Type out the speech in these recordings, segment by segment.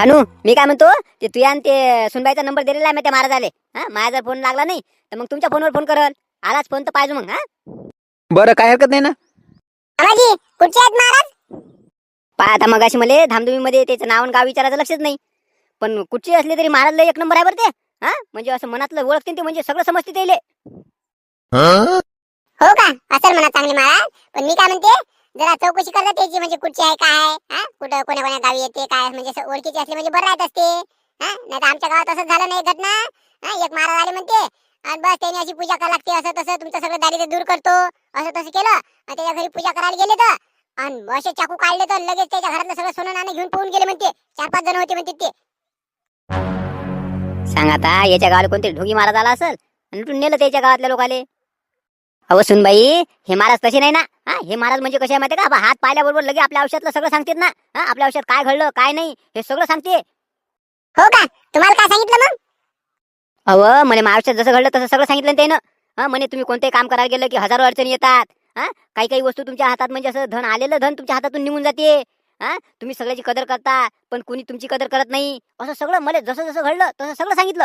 भानू, मी काय म्हणतो, ते तुया आणि ते सुनबाईचा नंबर दिलेला आहे मी त्या महाराजाले. हा, माझा जर फोन लागला नाही तर मग तुमच्या फोनवर फोन करल. आलाच फोन तर पाहिजे मग. हा, बरं, काय हरकत नाही ना. मामाजी कुठचे आहेत महाराज? पहा आता मगाशी मला धामधुमीमध्ये त्याचं नाव आणि गाव विचारायचं लक्षच नाही. पण कुठचे असले तरी महाराजला एक नंबर आहे बरं ते. हा, म्हणजे असं मनातलं ओळखते ते, म्हणजे सगळं समजते त्याले. हो का? असेल म्हणा चांगले महाराज. पण मी काय म्हणते, जरा चौकशी करता त्याची, म्हणजे कुठची आहे, काय आहे, हा, कुठं कोण्या कोण्या गावी येते, काय म्हणजे असं ओळखीचे असले म्हणजे बरं राहत असते. हा, नाही तर आमच्या गावात असंच झालं नाही घटना. हा, एक महाराज आले म्हणते आणि बस त्याने अशी पूजा करायला लागते, असं तसं तुमचं सगळं दारिद्र्य दूर करतो, असं तसं केलं आणि त्याच्या घरी पूजा करायला गेले तर आणि असे चाकू काढले तर लगेच त्याच्या घरातलं सगळं सोनं नाणं घेऊन पळून गेले म्हणते. 4-5 जण होते म्हणते ते. सांग आता, याच्या गावाला कोणतरी ढोगी महाराज आला असेल आणि लुटून नेलं त्याच्या गावातल्या लोकाले. अहो सुनबाई, हे महाराज तसे नाही ना. हा, हे महाराज म्हणजे कसे आहे माहिती का, हात पाहिल्याबरोबर लगे आपल्या आयुष्यातलं सगळं सांगतात ना. हा, आपल्या आयुष्यात काय घडलं काय नाही हे सगळं सांगते. हो का? तुम्हाला काय सांगितलं मग? अहो, म्हणे माझ्या आयुष्यात जसं घडलं तसं सगळं सांगितलं ना त्यानं. हा, म्हणे तुम्ही कोणतेही काम करायला गेलं की हजारो अडचणी येतात. हा, काही काही वस्तू तुमच्या हातात म्हणजे असं धन आलेलं धन तुमच्या हातातून निघून जाते. हा, तुम्ही सगळ्याची कदर करता पण कुणी तुमची कदर करत नाही. असं सगळं मला जसं जसं घडलं तसं सगळं सांगितलं.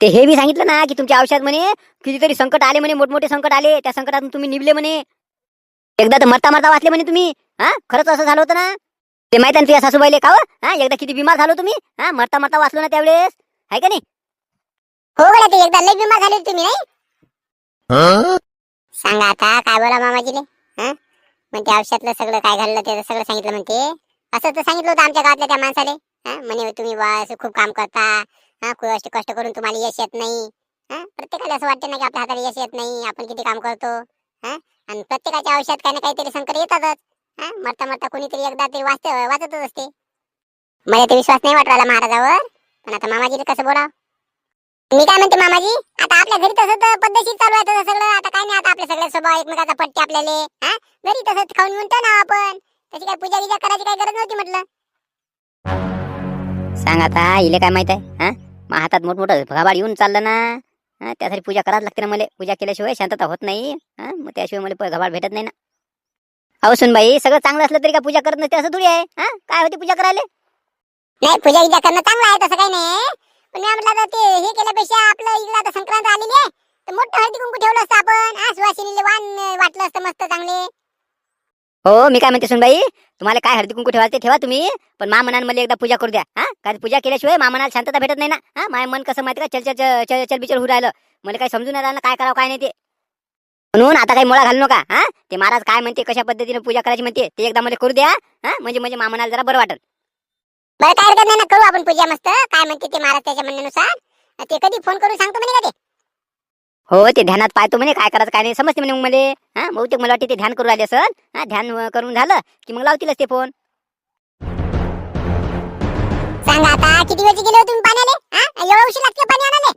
ते हे बी सांगितलं ना की तुमच्या आयुष्यात म्हणे कितीतरी संकट आले, म्हणे मोठमोठे संकट आले, त्या संकटातून तुम्ही निभले म्हणे. एकदा तर मरता मरता वाचले म्हणे तुम्ही. हा, खरंच असं झालं होतं ना. ते माहिती ना तुझ्या सासूबाईले का? हा, एकदा किती बिमार झालो तुम्ही. हा, मरता मरता वाचलो ना त्यावेळेस, आहे का नाही? हो गड्या, ते एकदा लई बिमार झाले तुम्ही नाही. सांगा आता काय बोला मामाजीले. हा, म्हणते आयुष्यातलं सगळं काय घडलं ते सगळं सांगितलं म्हणते. असं तर सांगितलं होतं आमच्या गावातल्या त्या माणसाले. हा, म्हणे तुम्ही असं खूप काम करता, हा, खूप कष्ट करून तुम्हाला यश येत नाही. हा, प्रत्येकाला असं वाटतं ना की आपल्या हाताला यश येत नाही, आपण किती काम करतो. हा, आणि प्रत्येकाच्या आयुष्यात काही ना काहीतरी संकट येतातच. हा, मरता मरता कोणीतरी एकदा तरी वाचतच असते. मला ते विश्वास नाही वाटला महाराजावर. पण आता मामाजीने कसं बोला. मी काय म्हणते मामाजी, आता आपल्या घरी तसं तर पद्धतशीर चालू आहे तसं सगळं. आता काय नाही, आता आपले सगळे स्वभाव एकमेकाचा पटते आपल्याला. हा, घरी तसंच खाऊन म्हणतो ना आपण. त्याची काय पूजा गिजा करायची काय गरज नव्हती म्हटलं. सांग आता, इले काय माहित आहे? हा, मग हातात मोठमोठं घाबाड येऊन चाललं ना. हा, त्यासाठी पूजा करावं लागते ना मला. पूजा केल्याशिवाय शांतता होत नाही. हा, मग त्याशिवाय मला घाबाड भेटत नाही ना. अहो सुनबाई, सगळं चांगलं असलं तरी का पूजा करत नसते असं थोडी आहे. हा, काय होती पूजा करायला? नाही, पूजा गिजा करणं चांगलं आहे, तसं काही नाही. पण मी म्हटलं आता ते हे केल्यापेक्षा आपलं इकडे आता संक्रांत आलेली आहे तर मोठं हळदी कुंकू ठेवलं असतं आपण. हा, सुवासिनीले वाण वाटलं असतं मस्त चांगले. हो, मी काय म्हणते सुनबाई, तुम्हाला काय हळदी कुंकू ठेवायचं ते ठेवा तुम्ही, पण मामनानं मला एकदा पूजा करू द्या. हा, कारण पूजा केल्याशिवाय मामनाला शांतता भेटत नाही ना. हा, माझं मन कसं माहिती का, चलबिचल होऊ राहिलं. मला काही समजून नाही राहिलं काय करावं काय नाही ते. म्हणून आता काही मोळा घालू नका. हा, ते महाराज काय म्हणते, कशा पद्धतीने पूजा करायची म्हणते ते एकदा मला करू द्या. हा, म्हणजे मामनाला जरा बरं वाटेल. बरं, काय हरकत नाही ना, करू आपण पूजा मस्त. काय म्हणते ते महाराज त्याच्या म्हणण्यानुसार. ते कधी फोन करून सांगतो म्हणे का ते? हो, ते ध्यानात पाहतो म्हणे काय करायचं काय नाही समजते म्हणे. मग मला बहुतेक मला वाटते ते ध्यान करू राहिले सर. हा, ध्यान करून झालं की मग लावतीलच ते फोन. सांगा आता, किती वेळची गेले हो तुम्ही पाण्याले? हा, एवढा उशीर लागते पाणी आणाले?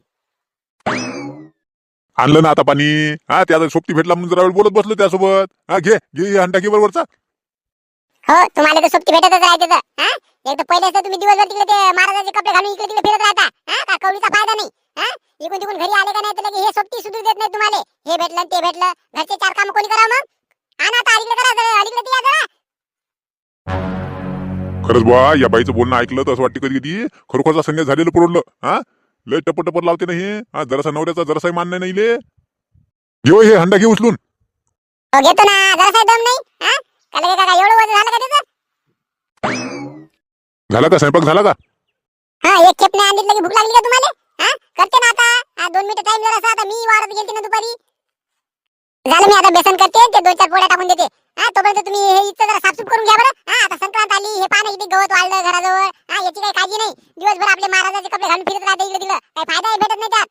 आणलं ना आता पाणी. हा, त्याचा सोबती भेटला म्हणून जरा वेळ बोलत बसलो त्यासोबत. हा, घे घे हंटा घे बरोबरचा. हो, तुम्हाला तर सोबती भेटतच राहते तर. हा, एकदा पहिले असतं तुम्ही दिवसभर तिकडे ते महाराजाचे कपडे घालून इकडे तिकडे फिरत राहता. हा, का कवडीचा फायदा नाही. हा, इकडून तिकडून घरी आले का नाही तर लगे हे सोबती सुधरू देत नाही तुम्हाला. हे भेटलं ते भेटलं, घरचे 4 काम कोणी करावं मग? आणा आता अलीकडे करा जरा, अलीकडे ते या जरा. खरंच बा, या बाईचं बोलणं ऐकलं तर असं वाटतं कधी कधी खरोखरचा संन्यास झालेलं पुरवलं. हा, लय टपर लावते ना हे. हा, जरासा नवऱ्याचा जरासाही मान नाही ले. घेऊ हे हंडा घे उचलून. हो, घेतो ना, जरासा दम नाही. हा, का लगे का एवढं वजन झालं का त्याचं? झाला का स्वयंपाक झाला का? हा, एक खेप नाही आणली लगे भूक लागली का तुम्हाला? हा, करते ना आता. 2 मिनिटं टाइम जरासा. आता मी वाढत गेलते ना दुपारी. झालं, मी आता बेसन करते, ते 2-4 पोळ्या टाकून देते. हा, तोपर्यंत तुम्ही हे इथं जरा साफसूफ करून घ्या बरं. हा, आता संक्रांत आली, हे पाणी किती गवत वाढलं घराजवळ. हा, याची काही काळजी नाही. दिवसभर आपले महाराजाचे कपडे घालून फिरत राहते इकडे तिकडे, काही फायदा भेटत नाही त्यात.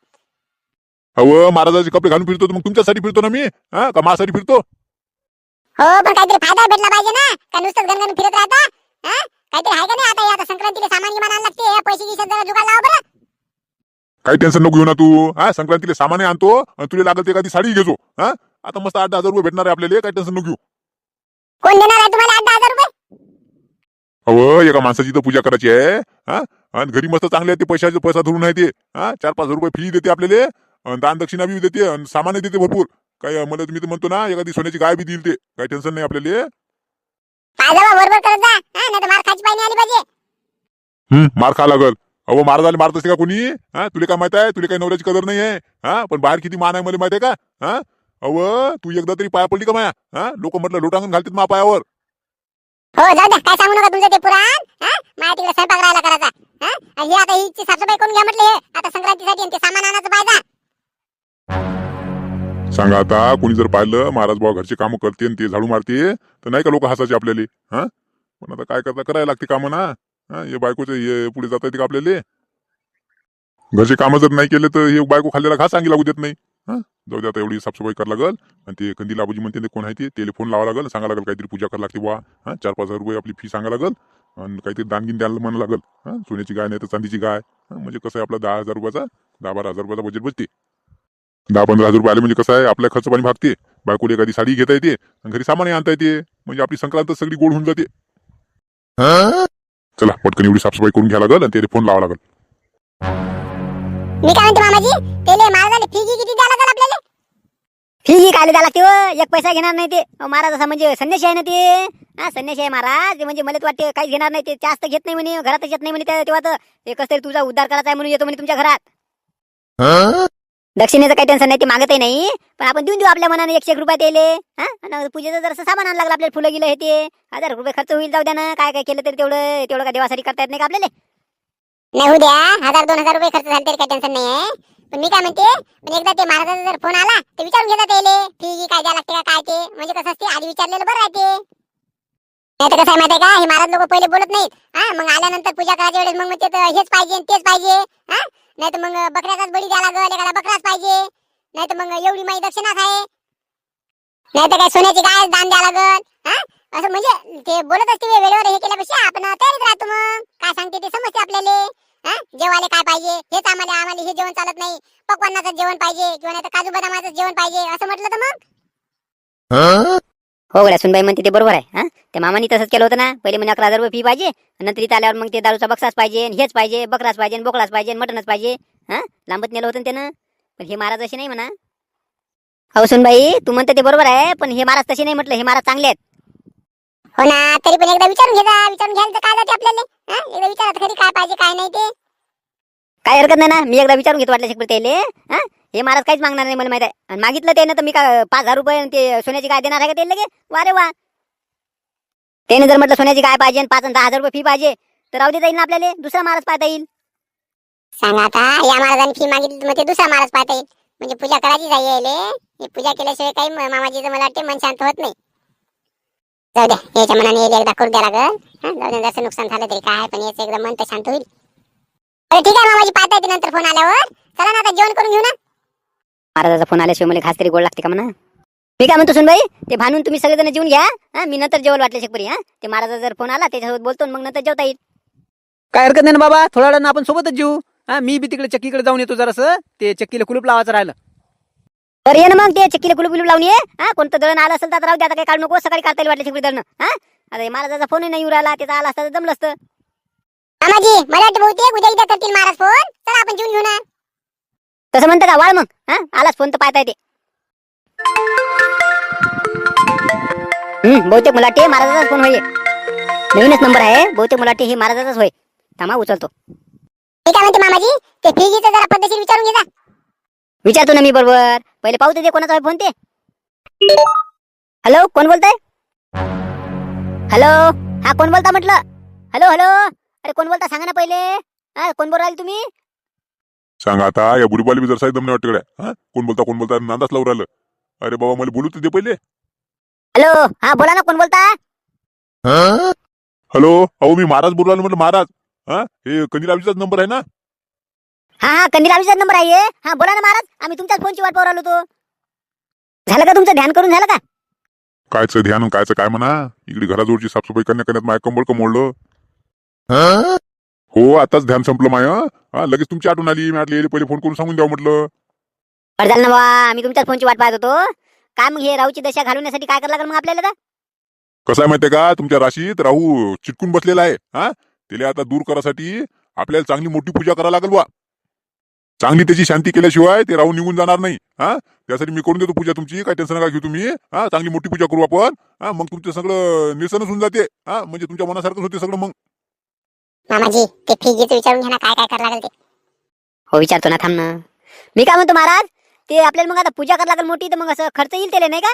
अहो, महाराजाचे कपडे घालून फिरतो तर मग तुमच्यासाठी फिरतो ना मी. हा, का माझ्यासाठी फिरतो? हो, पण काहीतरी फायदा भेटला पाहिजे ना, का नुसतंच गणगण फिरत राहता. हा, काहीतरी आहे का नाही आता? आता संक्रांतीला सामान गिमान आणायला लागते, पैसे गिसे जरा जुगाड लावा बरं. काही टेन्शन नको घेऊ ना तू. हा, संक्रांतीला सामान आणतो आणि तुला लागल ते एखादी साडी घेतो. हा, आता मस्त 8-10 रुपये भेटणार आहे आपल्याला. काही टेन्शन नको घेऊ. कोण देणार आहे तुम्हाला 8-10 रुपये? अहो, एका माणसाची तर पूजा करायची आहे. हा, आणि घरी मस्त चांगले आहे ते, पैसा धरून आहे ते. हा, 4-5 रुपये फी देते आपल्याला, दान दक्षिणा बी देते आणि सामानही देते भरपूर. काही मला तुम्ही तर म्हणतो ना, एखादी सोन्याची गाय बी देईल ते. काही टेन्शन नाही आपल्याला. पाय जवळ बरोबर करत जा. हा, नाही तर मार खायची पाहिजे आली पाहिजे. मार खा लागल. अहो महाराजाला मारत असते का कोणी? हा तुला काय माहित आहे? तुला काही नवऱ्याची कदर नाही आहे? हा पण बाहेर किती मान आहे मला माहिती आहे का? हा अहो तू एकदा तरी पाया पडली का माया? हा लोक म्हटलं लोटांगण घालतात मा पायावर. हो जाऊ द्या, काय सांगू नका तुमचं ते पुराण. माझ्या तिकडे स्वयंपाक राहिला करायचा. आणि हे आता हिची साफसफाई करून घ्या म्हटलं. हे आता संक्रांतीसाठी आणि ते सामान आणायचं पाहिजे. सांगा आता कोणी जर पाहिलं महाराज बाबा घरचे कामं करते आणि ते झाडू मारते तर नाही का लोक हसायचे आपल्याला? हा पण आता काय करता, करायला लागते कामं ना. हा हे बायकोचे हे पुढे जाता येते का आपल्याला? घरचे कामं जर नाही केले तर हे बायको खाल्लेला घास सांगी लागू देत नाही. हा जाऊ दे, आता एवढी साफसफाई करावं लागल. आणि ते कंदील आबूजी म्हणते ते कोण आहे ते टेलिफोन लावा लागल, सांगा लागल काहीतरी पूजा करावं लागते बुवा. 4-5 हजार रुपये आपली फी सांगा लागल आणि काहीतरी दानगिन द्यायला म्हणा लागल. सोन्याची गाय नाही तर चांदीची गाय. म्हणजे कसं आहे आपला 10,000 रुपयाचा 10-12 हजार रुपयाचा बजेट बसते. 10-15 हजार रुपये आले म्हणजे कसं आहे आपल्या खर्च पाणी भागते. बायकोला एखादी साडी घेता येते आणि घरी सामानही आणता येते. म्हणजे आपली संक्रांत सगळी गोड होऊन जाते. चला पटकन एवढी साफसफाई करून घ्या लागल आणि टेलिफोन लावा लागल. मी काय म्हणते मामाजी, तेले महाराजाला फी किती द्यायला लागेल आपल्याला? फी काय द्यायला लागते हो? एक पैसा घेणार नाही ते. अहो, महाराज असा म्हणजे संन्याशी आहे ना ते. संन्याशी आहे महाराज. ते म्हणजे मला तर वाटते काहीच घेणार नाही ते. जास्त घेत नाही म्हणे, घरातच येत नाही म्हणे. तेव्हा तर ते कसं तरी तुझा उद्धार करायचा आहे म्हणून येतो म्हणे तुमच्या घरात. दक्षिणेचं काही टेन्शन नाही, ते मागतही नाही. पण आपण देऊन देऊ आपल्या मनाने 100 रुपये दिले. आणि पूजेचं जर सामान आणायला लागलं आपल्याला, फुलं गेलं हे ते 1000 रुपये खर्च होईल. जाऊ द्या ना, काय काय केलं तरी तेवढं तेवढं काय देवासाठी करता येत नाही का आपल्याला? नाही होऊ द्या, 1000-2000 रुपये खर्च झाले तरी काही टेन्शन नाही आहे. पण मी काय म्हणते, पण एकदा ते महाराजाचा जर फोन आला तर विचारून घेतात येले फी काय द्या लागते का काय ते. म्हणजे कसं असते आधी विचारलेलं बरं राहते. नाही तर कसं आहे माहिती आहे का, हे महाराज लोक पहिले बोलत नाहीत. मग आल्यानंतर पूजा करायच्या वेळेस मग म्हणते तर हेच पाहिजे तेच पाहिजे. नाही तर मग बकऱ्याचाच बळी द्या लागल, एखादा बकराच पाहिजे. नाही तर मग एवढी माई दक्षिणाच आहे. नाही तर काय सोन्याची गाय दान द्या लागल. असं म्हणजे ते बोलत असते वेळेवर. हे केल्यापेक्षा आपण तयारीत राहतो. मग काय सांगते ते समजते आपल्याला. जेवायला काय पाहिजे हेच आम्हाला हे जेवण चालत नाही. पक्वान्नाचं जेवण पाहिजे किंवा नाही तर काजू बदामाचं जेवण पाहिजे असं म्हटलं तर मग. हो गड्या, सुनबाई म्हणते ते बरोबर आहे. त्या मामानी तसंच केलं होतं ना. पहिले म्हणजे 11,000 रुपये फी पाहिजे, नंतर इथं आल्यावर मग ते दारूचा बक्साच पाहिजे, हेच पाहिजे, बकराच पाहिजे, बोकडाच पाहिजे, मटनच पाहिजे. लांबत नेलं होतं ना त्यानं. पण हे महाराज असे नाही म्हणा. हो सुनबाई, तू म्हणते ते बरोबर आहे, पण हे महाराज तसे नाही म्हटलं. हे महाराज चांगले आहेत. हो ना, तरी पण एकदा विचारून घ्यायला तर काय जाते आपल्याला. एकदा विचारत खरी काय पाहिजे काय नाही ते. काय हरकत नाही ना, मी एकदा विचारून घेतो वाटलं शकतो त्याले. हे महाराज काहीच मागणार नाही मला माहित आहे. आणि मागितलं त्यानं तर मी काय 5,000 रुपये आणि ते सोन्याची गाय देणार आहे का त्याला लगे? वा रे वा. त्याने जर म्हटलं सोन्याची गाय पाहिजे 5 आणि 10,000 रुपये फी पाहिजे तर राहू देता येईल ना आपल्याला. दुसरा महाराज पाहता येईल. सांगा आता, या महाराजांनी फी मागितली मग ते दुसरा महाराज पाहता येईल. म्हणजे पूजा करायची जाईल. ही पूजा केल्याशिवाय काही मामाजीचं मला वाटते मन शांत होत नाही. जाऊ द्या, याच्या मनाने एकदा करू द्या लागल. जाऊ द्या, जसं नुकसान झालं तरी काय, पण याचं एकदा मन तर शांत होईल. अरे ठीक आहे मामाजी, पाहता येते नंतर फोन आल्यावर. चला ना आता जेवण करून घेऊ ना. महाराजाचा फोन आल्याशिवाय मला खास तरी गोड लागते का म्हणा. मी काय म्हणतो सुनबाई, ते भानून तुम्ही सगळेजण जेवून घ्या. मी नंतर जेवण वाटले शकपरी. ते महाराजा जर फोन आला त्याच्यासोबत बोलतो मग नंतर जेवता येईल. काय हरकत नाही ना बाबा, थोड्या वेळानं आपण सोबतच जेऊ. मी बी तिकडे चक्कीकडे जाऊन येतो जरासं. ते चक्कीला कुलूप लावायचं राहिलं. तर ये ना मग, ते चक्कीला कुलूप लावून ये. कोणतं दळण आलं असेल तर राहू द्या, आता काही काढू नको. सकाळी काढता येईल वाटले शकपरी दळण. आता महाराजाचा फोन नाही येऊ राहिला, त्याचा आला असता तर जमलं असतं. मामाजी मला वाटतं बहुतेक उद्या करतील महाराज फोन. चला आपण जेवून घेऊ ना. तसं म्हणतं का वाळ मग. आलाच फोन तर पाहता येते. बहुतेक मला वाटते महाराजाचाच फोन होय. नवीनच नंबर आहे बहुतेक मला वाटते हे महाराजाचाच होय. थांबा उचलतो. ठीक आहे म्हणते मामाजी, ते फीजीचं जरा पद्धतशीर विचारून घे जा. विचारतो ना मी बरोबर. पहिले पाहू दे कोणाचा फोन ते. हॅलो, कोण बोलताय? हॅलो, हा कोण बोलता म्हटलं? हॅलो हॅलो, अरे कोण बोलता सांगा ना पहिले. कोण बोल राहिले तुम्ही? सांगा आता, या बुडीबाली जर साहेब दमने वाटतं गड्या. कोण बोलता नांदाच लावून राहिलं. अरे बाबा मला बोलू तर दे पहिले. हॅलो, हा बोला ना, कोण बोलता? हॅलो, अहो मी महाराज बोलू राहिलो म्हटलं. महाराज हे कंदील आबीचाच नंबर आहे ना? हा कंदील आमचाच नंबर आहे. हा बोला ना महाराज, आम्ही तुमच्याच फोनची वाट पाहू राहिलो होतो. झालं का तुमचं ध्यान करून झालं का? कायचं ध्यान कायचं काय म्हणा. इकडे घराजवळची साफसफाई करण्यात माय कंबळ कमोडलं. हो आताच ध्यान संपलं माय. लगेच तुमची आठवण आली. मी आटले पहिले फोन करून सांगून द्यावं म्हटलं. बरं झालं ना बा, आम्ही तुमच्याच फोनची वाट पाहत होतो. काय मग हे राहूची दशा घालवण्यासाठी काय करावं लागेल मग आपल्याला आता? कसं आहे माहितीये का, तुमच्या राशीत राहू चिटकून बसलेला आहे. तिला आता दूर करासाठी आपल्याला चांगली मोठी पूजा करायला लागेल बा. चांगली त्याची शांती केल्याशिवाय ते राहू निघून जाणार नाही. त्यासाठी मी करून देतो पूजा तुमची. काय टेन्शन नका घेऊ तुम्ही. चांगली मोठी पूजा करू आपण. मग तुमचं सगळं निरसनच होऊन जाते. म्हणजे तुमच्या मनासारखंच होते सगळं मग. मामाजी ते फीजीचं विचारून घ्या ना, काय काय करावं लागेल ते. हो विचारतो ना, थांब ना. मी काय म्हणतो महाराज, ते आपल्याला मग आता पूजा करायला लागेल मोठी, तर मग असं खर्च येईल त्याला नाही का?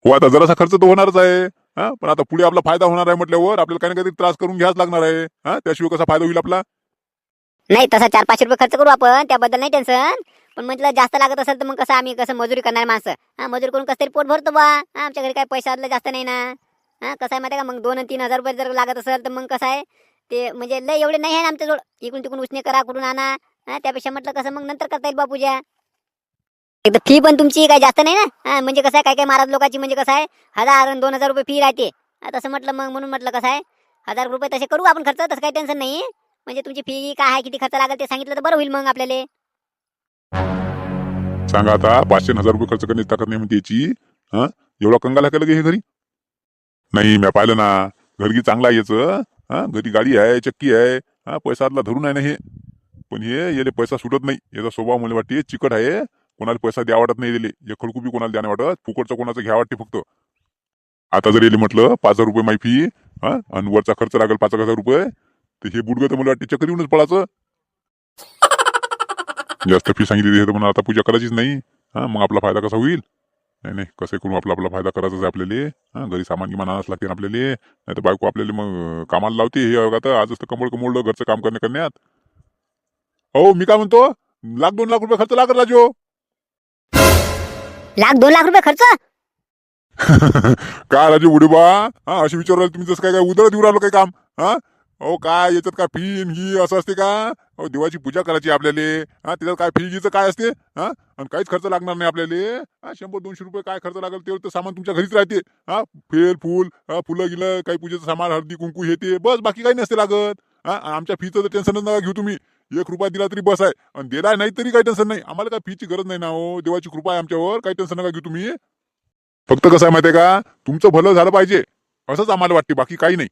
हो आता जरासा खर्च तर होणारच आहे. हा पण आता पुढे आपला फायदा होणार आहे म्हटल्यावर आपल्याला काही ना काही त्रास करून घ्यावाच लागणार आहे. हा त्याशिवाय कसा फायदा होईल आपला. नाही तसा 4-5 रुपये खर्च करू आपण, त्याबद्दल नाही टेन्शन. पण म्हटलं जास्त लागत असेल तर मग कसं आम्ही कसं मजुरी करणार माणसं, हा मजुरी करून कसं तरी पोट भरतो बा. हा, आमच्या घरी काही पैसा जास्त नाही ना. हा कसं आहे माहिती आहे का, मग 2-3 हजार रुपये जर लागत असेल तर मग कसं आहे ते, म्हणजे लय एवढे नाही आहे ना आमच्याजवळ. इकडून तिकडून उसने करा, कुठून आणा. हा त्यापेक्षा म्हटलं कसं मग नंतर करता येईल बा पूजा. एकदा फी पण तुमची काही जास्त नाही ना. हा म्हणजे कसं आहे, काय काय महाराज लोकांची म्हणजे कसं आहे 1000-2000 रुपये फी राहते. तसं म्हटलं मग म्हणून म्हटलं कसं आहे 1000 रुपये तसे करू आपण खर्च, तसं काही टेन्शन नाही. म्हणजे तुमची फी काय आहे, किती खर्च लागेल ते सांगितलं तर बरं होईल मग आपल्याला. सांगा आता 500-1000 रुपये खर्च करण्याची ताकद नाही म्हणते याची. हा एवढा कंगाला केलं हे घरी. नाही मी पाहिलं ना, घरगी चांगला आहे याचं. हा घरी गाडी आहे, चक्की आहे. हा पैसा आतला धरून आहे ना हे. पण हे याले पैसा सुटत नाही. याचा स्वभाव मला वाटते चिकट आहे. कोणाला पैसा द्या वाटत नाही दिले, एक खडकुबी कोणाला द्या नाही वाटत, फुकटचं कोणाचं घ्या वाटते फक्त. आता जर येले म्हटलं 5000 रुपये माही फी, हा आणि वरचा खर्च लागेल 5000 रुपये, तर हे बुडगं तर मला वाटते चक्कर येऊनच पळाचं. जास्त फी सांगितली तर म्हणून आता पूजा करायचीच नाही. हा मग आपला फायदा कसा होईल. नाही नाही कसं करून आपला आपला फायदा करायचाच आहे आपल्याला. हा घरी सामान गिमान आणावंच लागते आपल्याला, नाही तर बायको आपल्याला मग कामाला लावते. हे आता आजच तर कमळ कमोडलं घरचं काम करण्यात. हो मी काय म्हणतो, 1,00,000-2,00,000 रुपये खर्च लागत राजो. 1,00,000-2,00,000 रुपये खर्च? काय राजू उडीबा, हा अशी विचारलं तुम्ही, जसं काय काय उदळ देऊ राहिलो काय काम. हा हो काय याच्यात काय फी ही असं असते का. हो देवाची पूजा करायची आपल्याला. हा त्याच्यात काय फी गीचं काय असते. हा आणि काहीच खर्च लागणार नाही आपल्याला. हा 100-200 रुपये काय खर्च लागेल तेवढं तर सामान तुमच्या घरीच राहते. हा फेल फूल, फुलं गिलं, काही पूजेचं सामान, हळदी कुंकू हे ते बस, बाकी काही नसते लागत. हा आमच्या फीचं तर टेन्शनच नका घेऊ तुम्ही. 1 रुपया दिला तरी बस आहे, आणि दिला नाही तरी काही टेन्शन नाही. आम्हाला काय फीची गरज नाही ना. हो देवाची कृपा आहे आमच्यावर, काही टेन्शन नका घेऊ तुम्ही. फक्त कसं आहे माहितीये का, तुमचं भलं झालं पाहिजे असंच आम्हाला वाटते, बाकी काही नाही.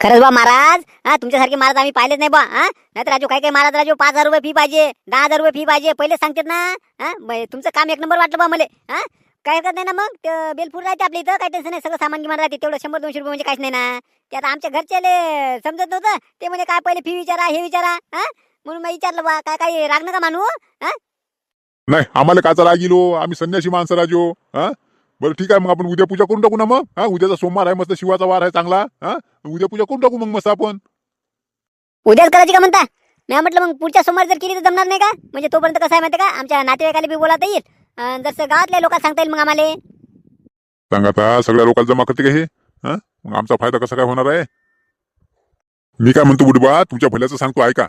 खरंच बा महाराज, हा तुमच्यासारखे महाराज आम्ही पाहिलेच नाही बा. हा नाही तर राजू काय काय महाराज, राजू 5,000 रुपये फी पाहिजे, 10,000 रुपये फी पाहिजे, पहिले सांगतात ना. हा तुमचं काम एक नंबर वाटलं बा मला. हा काय करत नाही ना मग, ते बेलपूर राहते आपल्या इथं, काही टेन्शन नाही. सगळं सामान गिमान राहते, तेवढं 100-200 रुपये म्हणजे काहीच नाही ना. ते आता आमच्या घरच्याले समजत नव्हतं. ते म्हणजे काय पहिले फी विचारा, हे विचारा. हा म्हणून मी विचारलं बा, काय काय राग नका मानू. हा नाही आम्हाला काचा रागिलो, आम्ही संन्यासी माणसं राजो. हा बरं ठीक आहे, मग आपण उद्या पूजा करून टाकू ना मग. हा उद्याचा सोमवार आहे, मस्त शिवाचा वार आहे चांगला. हा उद्या पूजा करून टाकू मग मस्त आपण. उद्याच करायची का म्हणता? मी म्हटलं मग पुढच्या सोमवार जर केली तर जमणार नाही का? म्हणजे तोपर्यंत कसं आहे माहिती का, आमच्या नातेवाईकाला बी बोलावता येईल, जसं गावातल्या लोकांना सांगता येईल मग आम्हाला. सांगा आता सगळ्या लोकांना जमा करते का हे. हा मग आमचा फायदा कसा काय होणार आहे. मी काय म्हणतो बुडबा, तुमच्या भल्याचं सांगतो ऐका.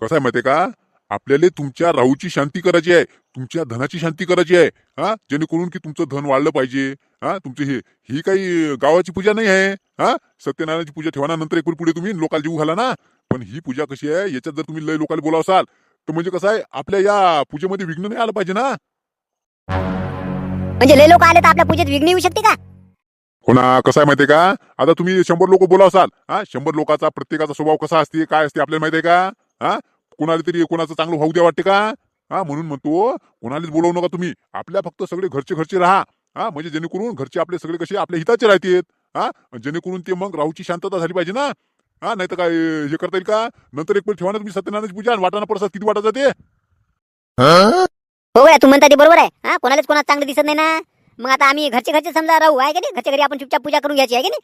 कसं आहे माहितीये का, आपल्याला तुमच्या राहूची शांती करायची आहे, तुमच्या धनाची शांती करायची आहे. हा जेणेकरून की तुमचं धन वाढलं पाहिजे. हा तुमची ही काही गावाची पूजा नाही आहे. हा सत्यनारायणाची पूजा ठेवा, नंतर एक पुढे तुम्ही लोकांना जीव घाला ना. पण ही पूजा कशी आहे, याच्यात जर तुम्ही लय लोकांना बोलावसाल तर म्हणजे कसं आहे, आपल्या या पूजेमध्ये विघ्न नाही आलं पाहिजे ना. म्हणजे लय लोक आले तर आपल्या पूजेत विघ्न येऊ शकते का? हो ना, कसं आहे माहितीये का, आता तुम्ही 100 लोक बोलावसाल. हा 100 लोकांचा प्रत्येकाचा स्वभाव कसा असते, काय असते आपल्याला माहितीये का. हा कोणाला तरी कोणाचं चांगलं होऊ द्या वाटते का. हा म्हणून म्हणतो कोणालाच बोलवू नका तुम्ही. आपल्या फक्त सगळे घरचे घरचे राहा. हा म्हणजे जेणेकरून घरचे आपले सगळे कसे आपल्या हिताचे राहतात. हा जेणेकरून ते मग राहूची शांतता झाली पाहिजे ना. हा नाही तर काय हे करता येईल का. नंतर एक वेळ ठेवा ना तुम्ही सत्यनारायणाची पूजा, आणि वाटाणा प्रसाद किती वाटायचा ते. हो बघा, तू म्हणता ते बरोबर आहे. हा कोणालाच कोणाला चांगलं दिसत नाही ना. मग आता आम्ही घरचे घरचे समजा राहू, आहे की नाही, घरच्या घरी आपण चुपचाप पूजा करून घ्यायची आहे की नाही.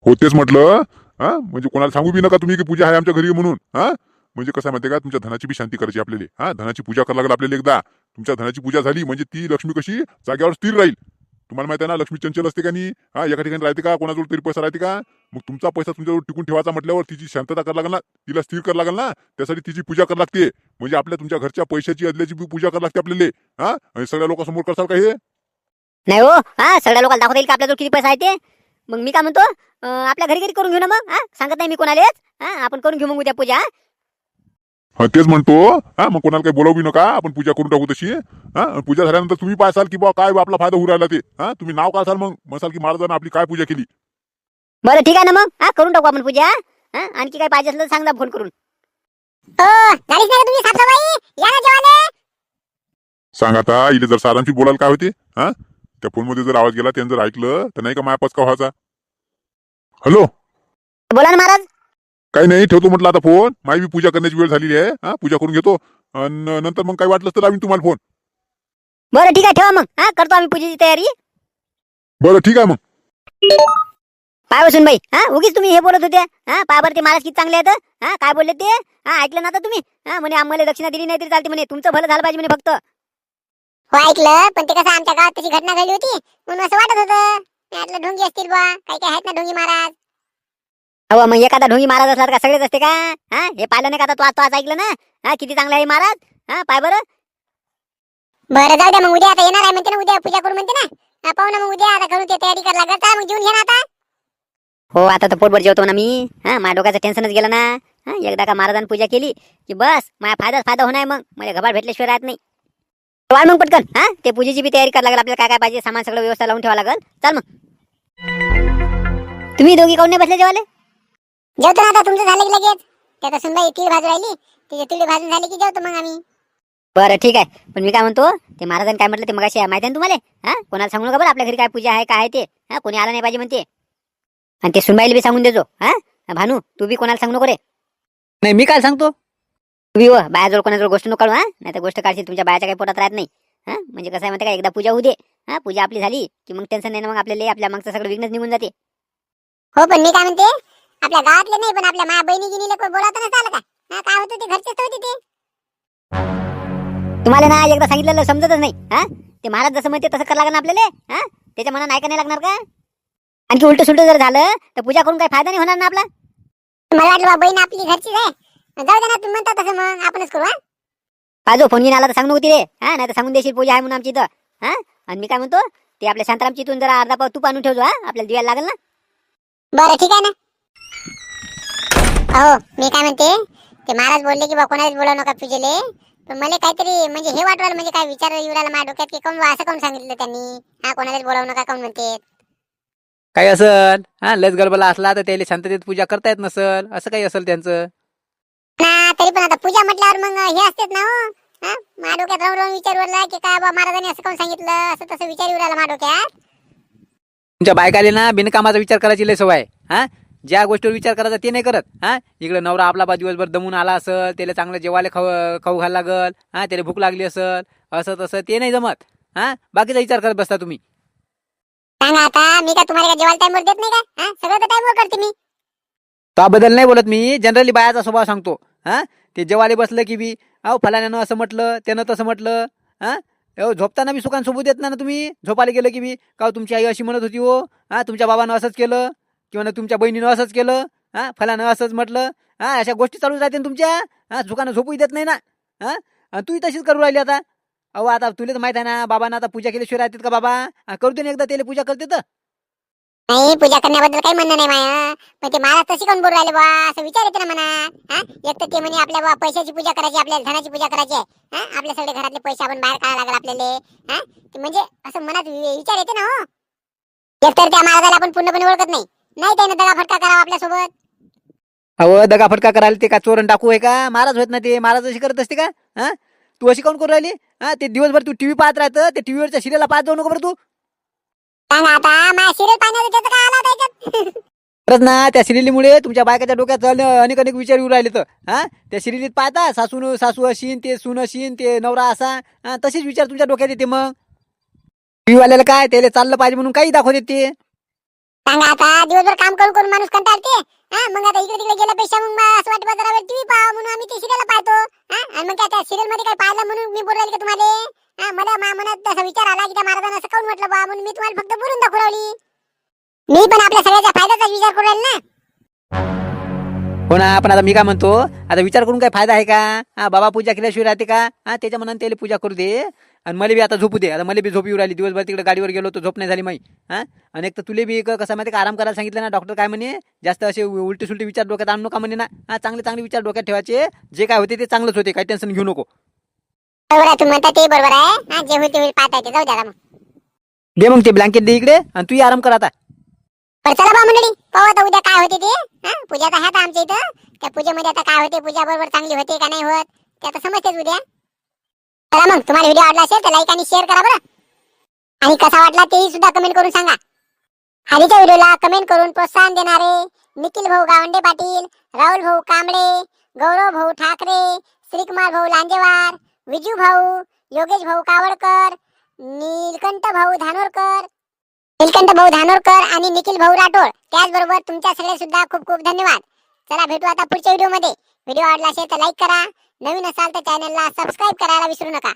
हो तेच म्हटलं. हा म्हणजे कोणाला सांगू बी नका तुम्ही की पूजा आहे आमच्या घरी म्हणून. हा म्हणजे कसं आहे माहितीये का, तुमच्या धनाची बी शांती करायची आपल्याला. हा धनाची पूजा करायला लागेल आपल्याला एकदा. तुमच्या धनाची पूजा झाली म्हणजे ती लक्ष्मी कशी जाग्यावर स्थिर राहील. तुम्हाला माहिती आहे ना, लक्ष्मी चंचल असते का नाही. हा एका ठिकाणी राहते का, कोणाजवळ तरी पैसा राहते का. मग तुमचा पैसा तुमच्याजवळ टिकून ठेवायचा म्हटल्यावर तिची शांतता करायला लागेल ना, तिला स्थिर करायला लागेल ना. त्यासाठी तिची पूजा करायला लागते. म्हणजे आपल्या तुमच्या घरच्या पैशाची अदल्याची पूजा करायला लागते आपल्याला. हा आणि सगळ्या लोकांसमोर करसाल का हे. नाही हो, हा सगळ्या लोकांना दाखवता येईल का आपल्याजवळ किती पैसा आहे ते. मग मी काय म्हणतो, आपल्या घरी घरी करून घेऊ ना मग. हा सांगत नाही मी कोणालाच. हा आपण करून घेऊ मग उद्या पूजा. हा तेच म्हणतो. हा मग कोणाला काही बोलावू नका, आपण पूजा करून टाकू तशी. हा पूजा झाल्यानंतर तुम्ही पाहसाल की बा काय आपला फायदा होऊ राहिला ते. हा तुम्ही नाव काढसाल, मग म्हणसाल की महाराजांना आपली काय पूजा केली. बरं ठीक आहे ना मग, हा करून टाकू आपण पूजा. हा आणखी काय पाहिजे असलं तर सांगा फोन करून. झालीच नाही का तुम्ही साफसफाई, या ना जेवायला. सांग आता इले जर सारांशी बोलायला काय होते. हा त्या फोनमध्ये जर आवाज गेला त्यानं जर ऐकलं तर नाही का माया पचका व्हायचा. हॅलो, बोला ना महाराज. काही नाही, ठेवतो म्हटलं आता फोन. माई बी पूजा करण्याची वेळ झालेली आहे. हा, पूजा करून घेतो आणि नंतर मग काय वाटलं तर लावीन तुम्हाला फोन. बरं ठीक आहे, ठेवा मग. हा, करतो आम्ही पूजेची तयारी. बरं ठीक आहे मग. पाय बसून बाई. हा, उगीच तुम्ही हे बोलत होते. हा, पाय बरं ते महाराज किती चांगले आहेत. हा, काय बोलले ते? हा, ऐकलं ना आता तुम्ही? हा, म्हणे आम्हाला दक्षिणा दिली नाही तरी चालते म्हणे, तुमचं भलं झालं पाहिजे म्हणे फक्त. हो ऐकलं, पण ते कसं आमच्या गावात तशी घटना घडली होती म्हणून असं वाटत होतं. मी म्हटलं ढोंगी असतील बा, काही काही आहेत ना ढोंगी महाराज. अहो, मग एखादा ढोंगी महाराज असला तर का सगळेच असते का? हा, हे पाहिलं नाही का आता तू आज ऐकलं ना? हा, किती चांगला आहे महाराज. हा, पाय बरं. बरं जाऊ द्या, मग उद्या आता येणार आहे म्हणते ना, उद्या पूजा करू म्हणते ना. पाहू ना मग उद्या, आता करू ते तयारी करायला लागत. मग जेवून घ्या ना आता. हो, आता तर पोटभर जेवतो ना मी. हा, माझ्या डोक्याचं टेन्शनच गेलं ना. हा, एकदा का महाराजांनी पूजा केली की बस माझ्या फायदा होणार मग मला घबाड भेटल्याशिवाय राहत नाही. वाढ मग पटकन. हा, ते पूजेची बी तयारी करायला लागेल आपल्याला. काय काय पाहिजे सामान सगळं व्यवस्था लावून ठेवावं लागेल. चाल मग. तुम्ही दोघी काऊन नाही बसले जेवाले? जेवतो ना आता, तुमचं झालं की लगेच. त्याचा सुनबाई तीळ भाजू राहिली, तिची तीळ भाजून झाली की जेवतो मग आम्ही. बरं ठीक आहे, पण मी काय म्हणतो, ते महाराजांनी काय म्हटलं ते मगाशी माहिती आहे ना तुम्हाला? हा, कोणाला सांगू नका बरं आपल्या घरी काय पूजा आहे काय आहे ते. हा, कोणी आला नाही पाहिजे म्हणते. आणि ते सुनबाईला बी सांगून देजो. हा, भानू तू बी कोणाला सांगू नको रे. नाही, मी काय सांगतो. तुम्ही व बायाजवळ कोणाजवळ गोष्ट नको काढू. हा, नाही तर गोष्ट काढशील तुमच्या बायाच्या काही पोटात राहत नाही. हा, म्हणजे कसं आहे माहिती का, एकदा पूजा होऊ दे. हा, पूजा आपली झाली की मग टेन्शन नाही ना, मग आपल्याला आपल्या मागचं सगळं विघ्नच निघून जाते. हो, पण मी काय म्हणते, आपल्या गावातले नाही पण आपल्या मा बहिणी गिनीला कोण बोलावतं ना चाललं का? हा, काय होतं ते घरचेच होते ते. तुम्हाला ना एकदा सांगितलेलं समजतच नाही. हा, ते महाराज जसं म्हणते तसं करावं लागेल ना आपल्याला. हा, त्याच्या मनात ऐका नाही लागणार का? आणखी उलट सुलट जर झालं तर पूजा करून काही फायदा नाही होणार ना आपला. मला वाटलं बा बहीण आपली घरचीच आहे. जाऊ दे ना, तुम्ही म्हणता तसं मग आपणच करू. हा, पाजो फोन घेऊन आला तर सांगू नको तिथे. हा, नाही तर सांगून देशील पूजा आहे म्हणून आमची इथं. हा, आणि मी काय म्हणतो, ते आपल्या शांतारामची इथून जरा अर्धा पाव तूप आणून ठेवतो. हा, आपल्याला दिवायला लागेल ना. बरं ठीक आहे ना. हो, मी काय म्हणते, ते महाराज बोलले की बा कोणालाच बोलावू नका पूजेले. पण मला काहीतरी म्हणजे हे वाटलं, म्हणजे काय विचार येऊ राहिला माझ्या डोक्यात की कोण असं कोण सांगितलं त्यांनी. हा, कोणालाच बोलावू नका कोण म्हणते. काही असल, हा, लस गडबडला असला तर त्याला शांततेत पूजा करता येत नसल, असं काही असेल त्यांचं. ना तरी पण आता पूजा म्हटल्यावर मग हे असतेच ना. हो, हा, माझ्या डोक्यात राहून राहून विचार वरला की काय बा महाराजांनी असं कोण सांगितलं, असं तसं विचार येऊ राहिला माझ्या डोक्यात. तुमच्या बायकाले ना बिनकामाचा विचार करायची लय सवय आहे. हा, ज्या गोष्टीवर विचार करायचा ते नाही करत. हा, इकडे नवरा आपला बा दिवसभर दमून आला असल, त्याला चांगलं जेवायला खाऊ घालायला लागल. हा, त्याला भूक लागली असल, असं तसं ते नाही जमत. हा, बाकीचा विचार करत बसता तुम्ही. सांगा आता, मी काय तुम्हाला काय जेवायला टाइमवर देत नाही का? हा, सगळं तर टाइमवर करते मी. त्याबद्दल नाही बोलत मी, जनरली बायाचा स्वभाव सांगतो. हा, ते जेवायला बसलं की बी अहो फलाण्यानं असं म्हटलं, त्यानं तसं म्हटलं. हा, झोपताना बी सुखान सोबत येत ना तुम्ही. झोपायला गेलं की बी का तुमची आई अशी म्हणत होती हो. हा, तुमच्या बाबानं असंच केलं किंवा तुमच्या बहिणीनं असंच केलं. हा, फलानं असंच म्हटलं. हा, अशा गोष्टी चालूच राहते ना तुमच्या. हा, झुकानं झोपूही देत नाही ना. हा, आणि तूही तशीच करू राहिली आता. अहो आता तुला तर माहित आहे ना, बाबांना आता पूजा केल्याशिवाय राहतात का बाबा? करू दे ना एकदा, त्याला पूजा करते तर. नाही, पूजा करण्याबद्दल काही म्हणणं नाही माया, पण ते महाराज तशी कोण बोलू राहिले बा, असं विचार येते ना मना. हा, एक तर ते म्हणे आपल्या बा पैशाची पूजा करायची, आपल्याला धनाची पूजा करायची आहे. हा, आपल्या सगळे घरातले पैसे आपण बाहेर काढायला लागेल आपल्याला. हा, ते म्हणजे असं मनात विचार येते ना. हो, एक तर त्या महाराजाला आपण पूर्णपणे ओळखत नाही. नाही त्याने दगा फटका करावा आपल्यासोबत. अहो दगा फटका करायला ते का चोरण टाकू आहे का? महाराज होत ना ते, महाराज अशी करत असते का? हा, तू अशी कोण करू राहिली? हा, ते दिवसभर तू टीव्ही पाहत राहतं, ते टीव्हीवरच्या सिरियलला पाहत जाऊ नको बरं तू. सांगा आता, माझ्या सिरियल पाहण्याचं त्याचं काय आला त्याच्यात? खरंच ना, त्या सिरियलीमुळे तुमच्या बायकाच्या डोक्यात अनेक अनेक विचार येऊ राहिले तर. हा, त्या सिरियलीत पाहता सासू अशीन, ते सून अशीन, ते नवरा असा. हा, तसेच विचार तुमच्या डोक्यात येते. मग टीव्ही वाल्याला काय, त्याला चाललं पाहिजे म्हणून काही दाखवत ते. सांगा आता, दिवसभर काम करून करून माणूस कंटाळते. हा, मग आता इकडे तिकडे गेल्यापेक्षा मग असं वाटतं जरा वेळ टीव्ही पाहा म्हणून आम्ही ते सिरियल पाहतो. हा, आणि मग काय त्या सिरियल मध्ये काय पाहिलं म्हणून मी बोलू राहिले का तुम्हाला? हा, मला मनात तसा विचार आला की त्या महाराजांना असं काऊन म्हटलं बा, म्हणून मी तुम्हाला फक्त बोलून दाखवली. मी पण आपल्या सगळ्याच्या फायद्याचा विचार करू राहिले ना. हो ना, पण आता मी काय म्हणतो, आता विचार करून काय फायदा आहे का? हा, बाबा पूजा केल्याशिवाय राहते का? हा, त्याच्या मनाने त्याला पूजा करू दे आणि मला बी आता झोपू दे. आता मला बी झोप येऊ राहिली, दिवसभर तिकडे गाडीवर गेलो तर झोप नाही झाली माही. हा, आणि एक तर तुले बी कसं माहिती का, आराम करायला सांगितलं ना डॉक्टर. काय म्हणे, जास्त असे उलटे सुलटे विचार डोक्यात आणू नका म्हणे ना. हा, चांगले चांगले विचार डोक्यात ठेवायचे. जे काय होते ते चांगलंच होते, काही टेन्शन घेऊ नको. बरोबर आहे, तुम्ही म्हणता ते बरोबर आहे. हा, जे होईल ते होईल, पाहता येते. जाऊ द्या मग. दे मग ते ब्लँकेट दे इकडे आणि तू आराम कर आता. बरं चला बा मंडळी, पाहू आता उद्या काय होते ते. हा, पूजा तर आहे आता आमच्या इथं. त्या पूजेमध्ये आता काय होते, पूजा बरोबर चांगली होते का नाही होत ते आता समजतेच उद्या. चला मग, तुम्हाला व्हिडिओ आवडला असेल तर लाईक आणि शेअर करा बरं. आणि कसा वाटला तेही सुद्धा कमेंट करून सांगा. हरीच्या व्हिडिओला कमेंट करून प्रोत्साहन देणारे निखिल भाऊ गावंडे पाटील, राहुल भाऊ कांबळे, गौरव भाऊ ठाकरे, श्रीकुमार भाऊ लांजेवार, विजू भाऊ, योगेश भाऊ कावडकर, नीलकंठ भाऊ धानोरकर आणि निखिल भाऊ राठोड, त्याचबरोबर तुमच्या सगळे सुद्धा खूप खूप धन्यवाद. चला भेटू आता पुढच्या व्हिडिओमध्ये. व्हिडिओ आवडला असेल तर लाईक करा, नवीन असाल तर चॅनलला सबस्क्राईब करायला विसरू नका.